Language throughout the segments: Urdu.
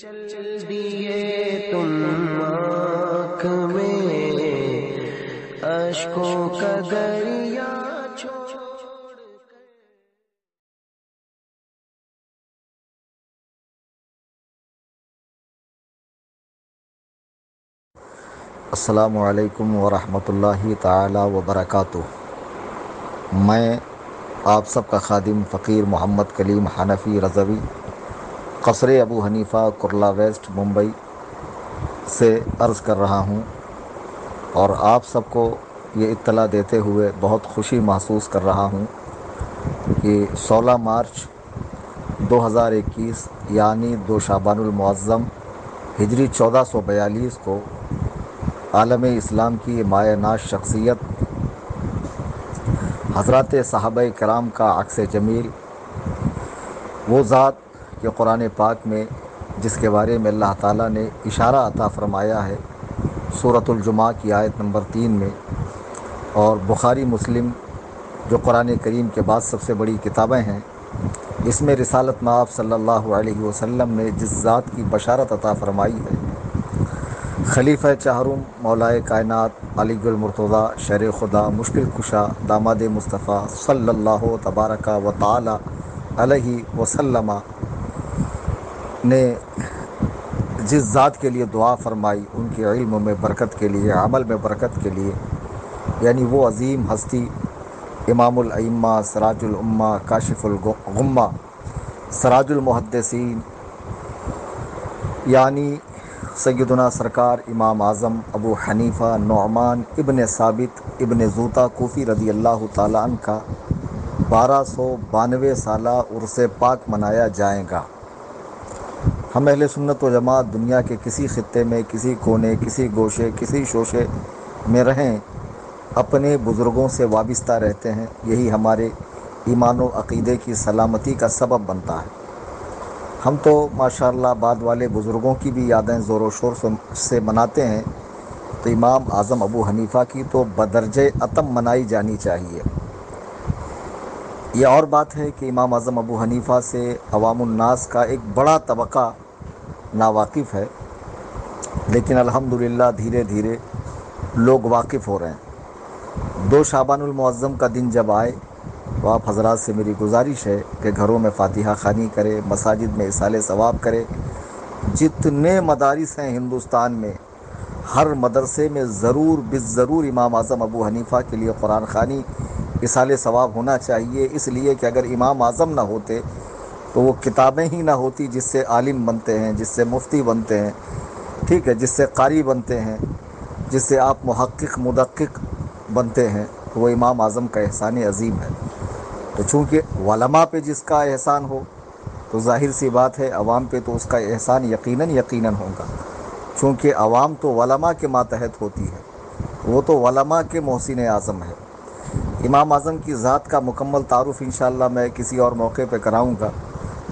چل دیے تم آنکھ میں اشکوں کا دریا چھوڑ کر۔ السلام علیکم ورحمۃ اللہ تعالی وبرکاتہ۔ میں آپ سب کا خادم فقیر محمد کلیم حنفی رضوی قصر ابو حنیفہ کرلا ویسٹ ممبئی سے عرض کر رہا ہوں، اور آپ سب کو یہ اطلاع دیتے ہوئے بہت خوشی محسوس کر رہا ہوں کہ 16 مارچ 2021 یعنی 2 شعبان المعظم ہجری 1442 کو عالم اسلام کی مایہ ناز شخصیت حضرات صحابہ کرام کا عکس جمیل، وہ ذات کہ قرآن پاک میں جس کے بارے میں اللہ تعالیٰ نے اشارہ عطا فرمایا ہے سورۃ الجمعہ کی آیت نمبر 3 میں، اور بخاری مسلم جو قرآن کریم کے بعد سب سے بڑی کتابیں ہیں، اس میں رسالت مآب صلی اللہ علیہ وسلم نے جس ذات کی بشارت عطا فرمائی ہے، خلیفہ چہارم مولائے کائنات علی المرتضیٰ شیر خدا مشکل کشا داماد مصطفیٰ صلی اللہ تبارک و تعالی علیہ وسلم نے جس ذات کے لیے دعا فرمائی، ان کے علم میں برکت کے لیے، عمل میں برکت کے لیے، یعنی وہ عظیم ہستی امام الائمہ سراج الامہ کاشف الغمہ سراج المحدثین یعنی سیدنا سرکار امام اعظم ابو حنیفہ نعمان ابن ثابت ابن زوطا کوفی رضی اللہ تعالیٰ عنہ کا 1292 سالہ عرس پاک منایا جائے گا۔ ہم اہل سنت و جماعت دنیا کے کسی خطے میں، کسی کونے، کسی گوشے، کسی شوشے میں رہیں، اپنے بزرگوں سے وابستہ رہتے ہیں۔ یہی ہمارے ایمان و عقیدے کی سلامتی کا سبب بنتا ہے۔ ہم تو ماشاءاللہ بعد والے بزرگوں کی بھی یادیں زور و شور سے مناتے ہیں، تو امام اعظم ابو حنیفہ کی تو بدرجہ اتم منائی جانی چاہیے۔ یہ اور بات ہے کہ امام اعظم ابو حنیفہ سے عوام الناس کا ایک بڑا طبقہ ناواقف ہے، لیکن الحمدللہ دھیرے دھیرے لوگ واقف ہو رہے ہیں۔ 2 شعبان المعظم کا دن جب آئے تو آپ حضرات سے میری گزارش ہے کہ گھروں میں فاتحہ خوانی کرے، مساجد میں اصالہ ثواب کرے۔ جتنے مدارس ہیں ہندوستان میں، ہر مدرسے میں ضرور امام اعظم ابو حنیفہ کے لیے قرآن خوانی اصالہ ثواب ہونا چاہیے، اس لیے کہ اگر امام اعظم نہ ہوتے تو وہ کتابیں ہی نہ ہوتی جس سے عالم بنتے ہیں، جس سے مفتی بنتے ہیں، ٹھیک ہے، جس سے قاری بنتے ہیں، جس سے آپ محقق مدقق بنتے ہیں، تو وہ امام اعظم کا احسان عظیم ہے۔ تو چونکہ علماء پہ جس کا احسان ہو تو ظاہر سی بات ہے عوام پہ تو اس کا احسان یقیناً ہوگا، چونکہ عوام تو علماء کے ماتحت ہوتی ہے، وہ تو علماء کے محسن اعظم ہے۔ امام اعظم کی ذات کا مکمل تعارف انشاءاللہ میں کسی اور موقع پہ کراؤں گا،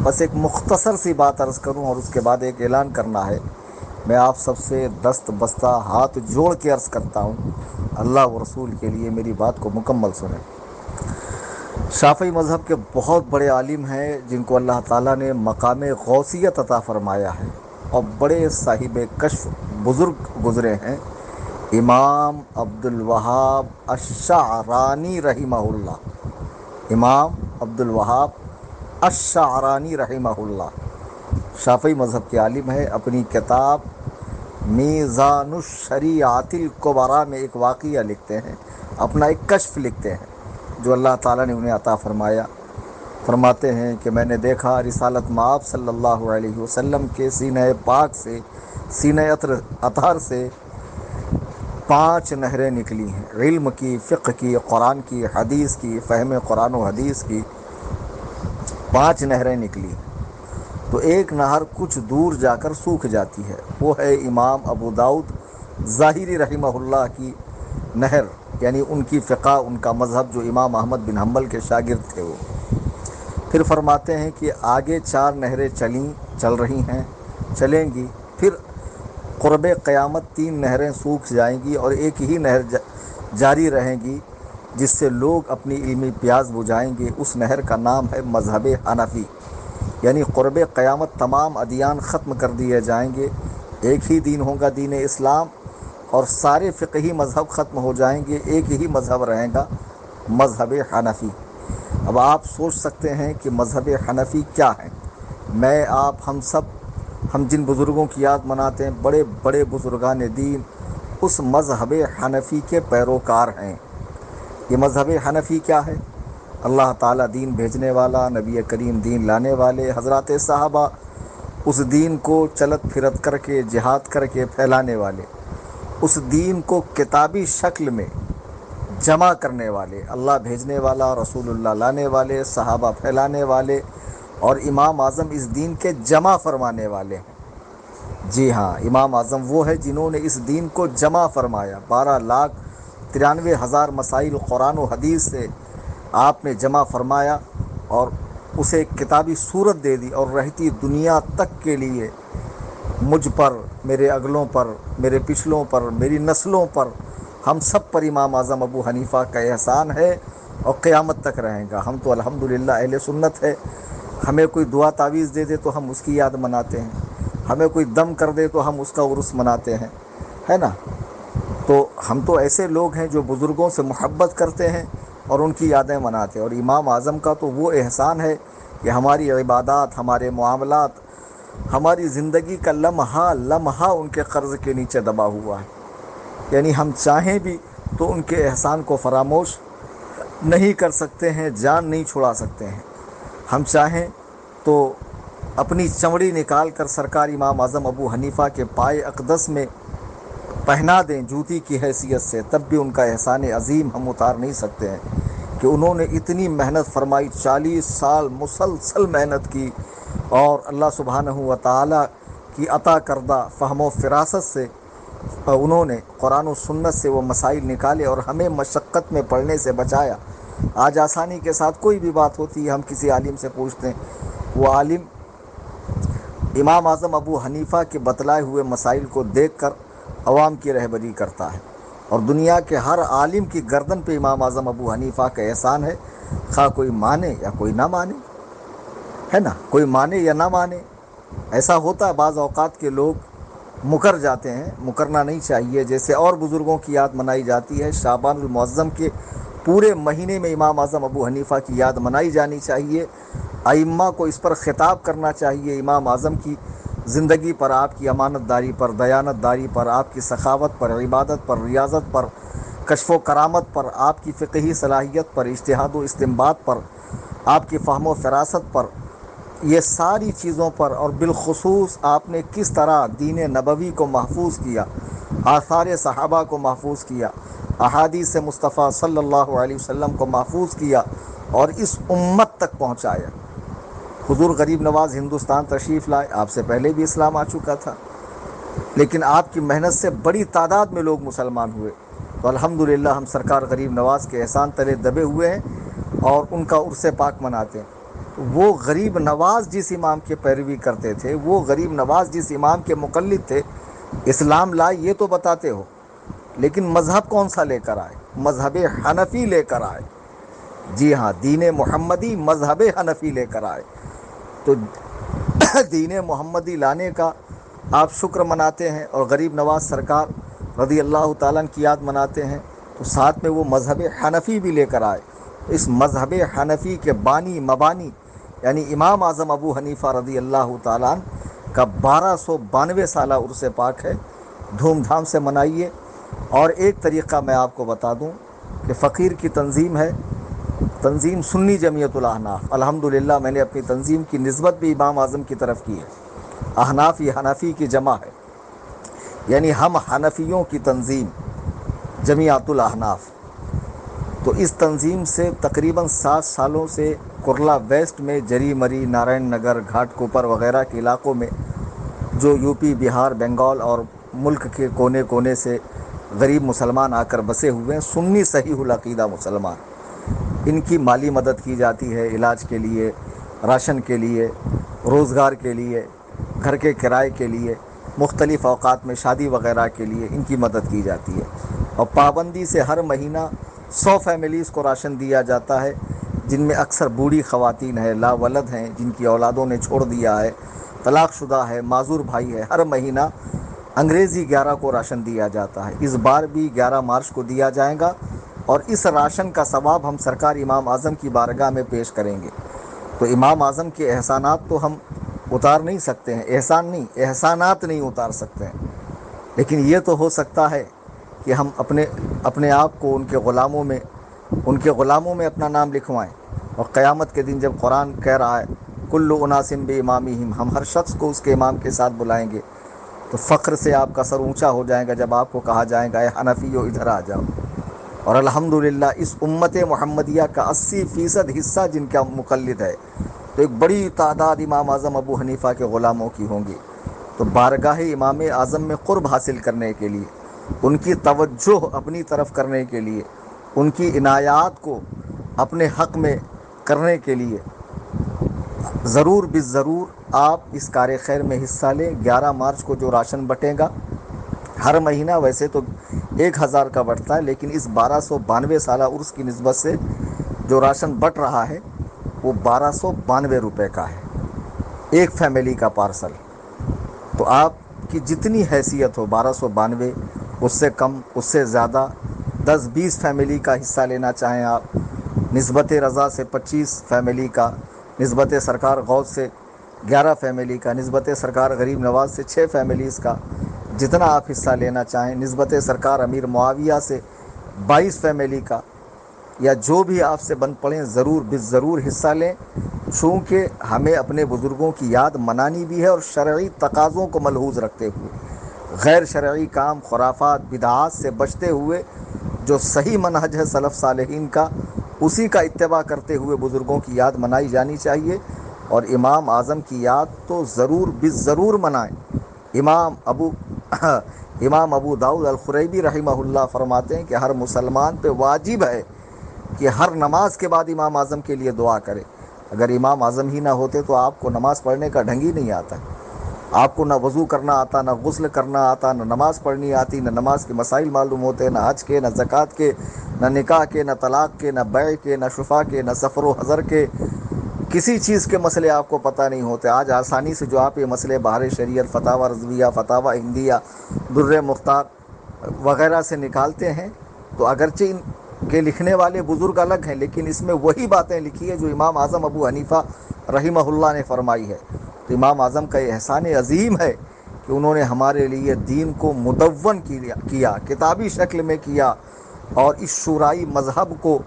بس ایک مختصر سی بات عرض کروں اور اس کے بعد ایک اعلان کرنا ہے۔ میں آپ سب سے دست بستہ ہاتھ جوڑ کے عرض کرتا ہوں، اللہ و رسول کے لیے میری بات کو مکمل سنیں۔ شافعی مذہب کے بہت بڑے عالم ہیں جن کو اللہ تعالیٰ نے مقام غوثیت عطا فرمایا ہے، اور بڑے صاحب کشف بزرگ گزرے ہیں، امام عبد الوہاب الشعرانی رحمہ اللہ۔ امام عبد الوہاب الشعرانی رحمہ اللہ شافعی مذہب کے عالم ہے۔ اپنی کتاب میزان الشریعۃ الکبریٰ میں ایک واقعہ لکھتے ہیں، اپنا ایک کشف لکھتے ہیں جو اللہ تعالیٰ نے انہیں عطا فرمایا۔ فرماتے ہیں کہ میں نے دیکھا رسالت مآب صلی اللہ علیہ وسلم کے سینہ پاک سے، سینہ اطہر سے 5 نہریں نکلی ہیں، علم کی، فقہ کی، قرآن کی، حدیث کی، فہم قرآن و حدیث کی 5 نہریں نکلی ہیں۔ تو ایک نہر کچھ دور جا کر سوکھ جاتی ہے، وہ ہے امام ابو داؤد ظاہری رحمہ اللہ کی نہر، یعنی ان کی فقہ، ان کا مذہب، جو امام احمد بن حنبل کے شاگرد تھے وہ۔ پھر فرماتے ہیں کہ آگے 4 نہریں چل رہی ہیں، چلیں گی، پھر قرب قیامت 3 نہریں سوکھ جائیں گی اور ایک ہی نہر جاری رہیں گی جس سے لوگ اپنی علمی پیاس بجھائیں گے۔ اس نہر کا نام ہے مذہب حنفی، یعنی قرب قیامت تمام ادیان ختم کر دیے جائیں گے، ایک ہی دین ہوگا دین اسلام، اور سارے فقہی مذہب ختم ہو جائیں گے، ایک ہی مذہب رہے گا، مذہب حنفی۔ اب آپ سوچ سکتے ہیں کہ مذہب حنفی کیا ہے۔ میں، آپ، ہم جن بزرگوں کی یاد مناتے ہیں، بڑے بڑے بزرگان دین اس مذہب حنفی کے پیروکار ہیں۔ یہ مذہب حنفی کیا ہے؟ اللہ تعالیٰ دین بھیجنے والا، نبی کریم دین لانے والے، حضرات صحابہ اس دین کو چلت پھرت کر کے، جہاد کر کے پھیلانے والے، اس دین کو کتابی شکل میں جمع کرنے والے، اللہ بھیجنے والا، رسول اللہ لانے والے، صحابہ پھیلانے والے، اور امام اعظم اس دین کے جمع فرمانے والے ہیں۔ جی ہاں، امام اعظم وہ ہے جنہوں نے اس دین کو جمع فرمایا۔ 12,93,000 مسائل قرآن و حدیث سے آپ نے جمع فرمایا اور اسے کتابی صورت دے دی، اور رہتی دنیا تک کے لیے مجھ پر، میرے اگلوں پر، میرے پچھلوں پر، میری نسلوں پر، ہم سب پر امام اعظم ابو حنیفہ کا احسان ہے اور قیامت تک رہیں گا۔ ہم تو الحمدللہ اہل سنت ہے، ہمیں کوئی دعا تعویذ دے دے تو ہم اس کی یاد مناتے ہیں، ہمیں کوئی دم کر دے تو ہم اس کا عرس مناتے ہیں، ہے نا؟ تو ہم تو ایسے لوگ ہیں جو بزرگوں سے محبت کرتے ہیں اور ان کی یادیں مناتے ہیں، اور امام اعظم کا تو وہ احسان ہے کہ ہماری عبادات، ہمارے معاملات، ہماری زندگی کا لمحہ لمحہ ان کے قرض کے نیچے دبا ہوا ہے۔ یعنی ہم چاہیں بھی تو ان کے احسان کو فراموش نہیں کر سکتے ہیں، جان نہیں چھڑا سکتے ہیں۔ ہم چاہیں تو اپنی چمڑی نکال کر سرکار امام اعظم ابو حنیفہ کے پائے اقدس میں پہنا دیں جوتی کی حیثیت سے، تب بھی ان کا احسان عظیم ہم اتار نہیں سکتے ہیں کہ انہوں نے اتنی محنت فرمائی، 40 سال مسلسل محنت کی، اور اللہ سبحانہ و تعالیٰ کی عطا کردہ فہم و فراست سے انہوں نے قرآن و سنت سے وہ مسائل نکالے اور ہمیں مشقت میں پڑھنے سے بچایا۔ آج آسانی کے ساتھ کوئی بھی بات ہوتی ہے، ہم کسی عالم سے پوچھتے ہیں، وہ عالم امام اعظم ابو حنیفہ کے بتلائے ہوئے مسائل کو دیکھ کر عوام کی رہبری کرتا ہے، اور دنیا کے ہر عالم کی گردن پہ امام اعظم ابو حنیفہ کا احسان ہے، خواہ کوئی مانے یا کوئی نہ مانے، ہے نا؟ کوئی مانے یا نہ مانے۔ ایسا ہوتا ہے بعض اوقات کے لوگ مکر جاتے ہیں، مکرنا نہیں چاہیے۔ جیسے اور بزرگوں کی یاد منائی جاتی ہے، شعبان المعظم کے پورے مہینے میں امام اعظم ابو حنیفہ کی یاد منائی جانی چاہیے۔ ائمہ کو اس پر خطاب کرنا چاہیے، امام اعظم کی زندگی پر، آپ کی امانت داری پر، دیانت داری پر، آپ کی سخاوت پر، عبادت پر، ریاضت پر، کشف و کرامت پر، آپ کی فقہی صلاحیت پر، اجتہاد و استنباط پر، آپ کی فہم و فراست پر، یہ ساری چیزوں پر، اور بالخصوص آپ نے کس طرح دین نبوی کو محفوظ کیا، آثار صحابہ کو محفوظ کیا، احادیث مصطفیٰ صلی اللہ علیہ وسلم کو محفوظ کیا اور اس امت تک پہنچایا۔ حضور غریب نواز ہندوستان تشریف لائے، آپ سے پہلے بھی اسلام آ چکا تھا، لیکن آپ کی محنت سے بڑی تعداد میں لوگ مسلمان ہوئے، تو الحمدللہ ہم سرکار غریب نواز کے احسان تلے دبے ہوئے ہیں اور ان کا عرس پاک مناتے ہیں۔ وہ غریب نواز جس امام کے پیروی کرتے تھے، وہ غریب نواز جس امام کے مقلد تھے، اسلام لائے یہ تو بتاتے ہو، لیکن مذہب کون سا لے کر آئے؟ مذہب حنفی لے کر آئے۔ جی ہاں، دین محمدی مذہب حنفی لے کر آئے۔ تو دین محمدی لانے کا آپ شکر مناتے ہیں اور غریب نواز سرکار رضی اللہ تعالیٰ کی یاد مناتے ہیں، تو ساتھ میں وہ مذہب حنفی بھی لے کر آئے۔ اس مذہب حنفی کے بانی مبانی یعنی امام اعظم ابو حنیفہ رضی اللہ تعالیٰ کا 1292 سالہ عرس پاک ہے، دھوم دھام سے منائیے۔ اور ایک طریقہ میں آپ کو بتا دوں کہ فقیر کی تنظیم ہے، تنظیم سنی جمعیت الاحناف۔ الحمدللہ میں نے اپنی تنظیم کی نسبت بھی امام اعظم کی طرف کی ہے۔ احناف یہ حنفی کی جمع ہے، یعنی ہم حنفیوں کی تنظیم جمعیت الاحناف۔ تو اس تنظیم سے تقریباً 7 سالوں سے کرلا ویسٹ میں جری مری، نارائن نگر، گھاٹ کوپر وغیرہ کے علاقوں میں جو یو پی، بہار، بنگال اور ملک کے کونے کونے سے غریب مسلمان آ کر بسے ہوئے ہیں، سنی صحیح العقیدہ مسلمان، ان کی مالی مدد کی جاتی ہے، علاج کے لیے، راشن کے لیے، روزگار کے لیے، گھر کے کرائے کے لیے، مختلف اوقات میں شادی وغیرہ کے لیے ان کی مدد کی جاتی ہے، اور پابندی سے ہر مہینہ 100 فیملیز کو راشن دیا جاتا ہے، جن میں اکثر بوڑھی خواتین ہیں، لا ولد ہیں، جن کی اولادوں نے چھوڑ دیا ہے، طلاق شدہ ہے، معذور بھائی ہے، ہر مہینہ انگریزی 11 کو راشن دیا جاتا ہے۔ اس بار بھی 11 مارچ کو دیا جائے گا، اور اس راشن کا ثواب ہم سرکار امام اعظم کی بارگاہ میں پیش کریں گے۔ تو امام اعظم کے احسانات تو ہم اتار نہیں سکتے ہیں، احسانات نہیں اتار سکتے ہیں، لیکن یہ تو ہو سکتا ہے کہ ہم اپنے آپ کو ان کے غلاموں میں اپنا نام لکھوائیں، اور قیامت کے دن جب قرآن کہہ رہا ہے کل اناس بامامہم، ہم ہر شخص کو اس کے امام کے ساتھ بلائیں گے، تو فخر سے آپ کا سر اونچا ہو جائے گا جب آپ کو کہا جائے گا اے حنفیو ادھر آ جاؤ۔ اور الحمدللہ اس امت محمدیہ کا 80% حصہ جن کا مقلد ہے، تو ایک بڑی تعداد امام اعظم ابو حنیفہ کے غلاموں کی ہوں گی۔ تو بارگاہ امام اعظم میں قرب حاصل کرنے کے لیے، ان کی توجہ اپنی طرف کرنے کے لیے، ان کی عنایات کو اپنے حق میں کرنے کے لیے ضرور بالضرور آپ اس کار خیر میں حصہ لیں۔ 11 مارچ کو جو راشن بٹے گا، ہر مہینہ ویسے تو 1000 کا بٹتا ہے، لیکن اس 1292 سالہ عرس کی نسبت سے جو راشن بٹ رہا ہے وہ 1292 روپے کا ہے، ایک فیملی کا پارسل۔ تو آپ کی جتنی حیثیت ہو، 1292، اس سے کم، اس سے زیادہ، 10-20 فیملی کا حصہ لینا چاہیں آپ، نسبت رضا سے 25 فیملی کا، نسبت سرکار غوث سے 11 فیملی کا، نسبت سرکار غریب نواز سے 6 فیملیز کا، جتنا آپ حصہ لینا چاہیں، نسبت سرکار امیر معاویہ سے 22 فیملی کا، یا جو بھی آپ سے بن پڑیں ضرور بالضرور حصہ لیں، چونکہ ہمیں اپنے بزرگوں کی یاد منانی بھی ہے، اور شرعی تقاضوں کو ملحوظ رکھتے ہوئے، غیر شرعی کام، خرافات، بدعات سے بچتے ہوئے، جو صحیح منہج ہے سلف صالحین کا، اسی کا اتباع کرتے ہوئے بزرگوں کی یاد منائی جانی چاہیے، اور امام اعظم کی یاد تو ضرور بالضرور منائیں۔ امام ابو داؤد الخریبی رحمہ اللہ فرماتے ہیں کہ ہر مسلمان پہ واجب ہے کہ ہر نماز کے بعد امام اعظم کے لیے دعا کرے۔ اگر امام اعظم ہی نہ ہوتے تو آپ کو نماز پڑھنے کا ڈھنگ ہی نہیں آتا، آپ کو نہ وضو کرنا آتا، نہ غسل کرنا آتا، نہ نماز پڑھنی آتی، نہ نماز کے مسائل معلوم ہوتے، نہ حج کے، نہ زکوٰۃ کے، نہ نکاح کے، نہ طلاق کے، نہ بیع کے، نہ شفا کے، نہ سفر و حضر کے، کسی چیز کے مسئلے آپ کو پتہ نہیں ہوتے۔ آج آسانی سے جو آپ یہ مسئلے بہار شریعت، فتاوی رضویہ، فتاوی ہندیہ، در مختار وغیرہ سے نکالتے ہیں، تو اگرچہ ان کے لکھنے والے بزرگ الگ ہیں، لیکن اس میں وہی باتیں لکھی ہیں جو امام اعظم ابو حنیفہ رحمہ اللہ نے فرمائی ہے۔ تو امام اعظم کا یہ احسان عظیم ہے کہ انہوں نے ہمارے لیے دین کو مدون کیا، کتابی شکل میں کیا، اور اس شورائی مذہب کو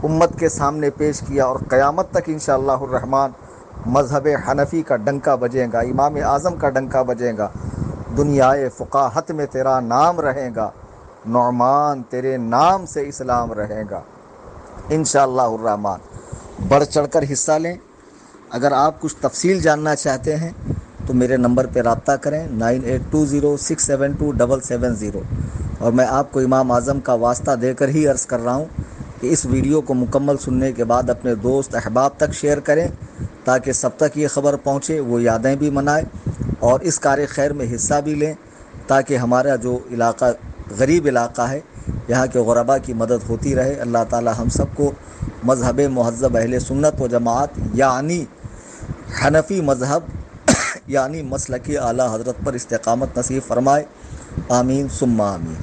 امت کے سامنے پیش کیا، اور قیامت تک انشاءاللہ الرحمن مذہب حنفی کا ڈنکا بجے گا، امام اعظم کا ڈنکا بجے گا، دنیائے فقاہت میں تیرا نام رہے گا، نعمان تیرے نام سے اسلام رہے گا انشاءاللہ الرحمن۔ بڑھ چڑھ کر حصہ لیں۔ اگر آپ کچھ تفصیل جاننا چاہتے ہیں تو میرے نمبر پہ رابطہ کریں 9820672770، اور میں آپ کو امام اعظم کا واسطہ دے کر ہی عرض کر رہا ہوں کہ اس ویڈیو کو مکمل سننے کے بعد اپنے دوست احباب تک شیئر کریں، تاکہ سب تک یہ خبر پہنچے، وہ یادیں بھی منائیں اور اس کار خیر میں حصہ بھی لیں، تاکہ ہمارا جو علاقہ غریب علاقہ ہے، یہاں کے غرباء کی مدد ہوتی رہے۔ اللہ تعالی ہم سب کو مذہب مہذب اہل سنت و جماعت یعنی حنفی مذہب یعنی مسلک اعلیٰ حضرت پر استقامت نصیب فرمائے، آمین ثم آمین۔